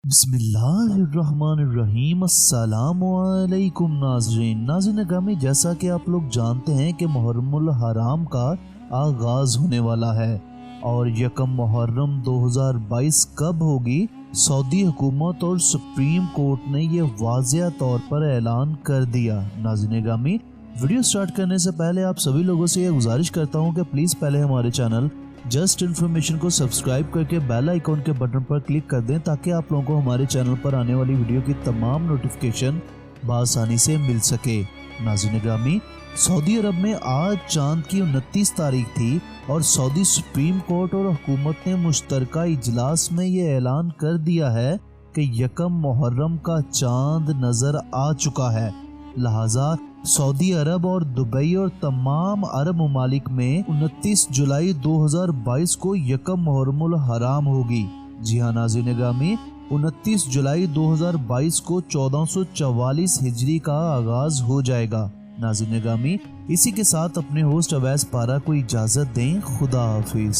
بسم اللہ الرحمن الرحیم۔ السلام علیکم ناظرین گرامی، جیسا کہ آپ لوگ جانتے ہیں کہ محرم الحرام کا آغاز ہونے والا ہے اور یکم محرم 2022 کب ہوگی، سعودی حکومت اور سپریم کورٹ نے یہ واضح طور پر اعلان کر دیا۔ ناظرین گرامی، ویڈیو سٹارٹ کرنے سے پہلے آپ سبھی لوگوں سے یہ گزارش کرتا ہوں کہ پلیز پہلے ہمارے چینل جسٹ انفارمیشن کو سبسکرائب کر کے بیل آئیکن کے بٹن پر کلک کر دیں تاکہ آپ لوگوں کو ہمارے چینل پر آنے والی ویڈیو کی تمام نوٹیفیکیشن بآسانی سے مل سکے۔ ناظرین گرامی، سعودی عرب میں آج چاند کی 29 تاریخ تھی اور سعودی سپریم کورٹ اور حکومت نے مشترکہ اجلاس میں یہ اعلان کر دیا ہے کہ یکم محرم کا چاند نظر آ چکا ہے، لہذا سعودی عرب اور دبئی اور تمام عرب ممالک میں 29 جولائی 2022 کو یکم محرم الحرام ہوگی۔ جی ہاں ناظرین گرامی، 29 جولائی 2022 کو 1444 ہجری کا آغاز ہو جائے گا۔ ناظرین گرامی، اسی کے ساتھ اپنے ہوسٹ اویس پارا کو اجازت دیں۔ خدا حافظ۔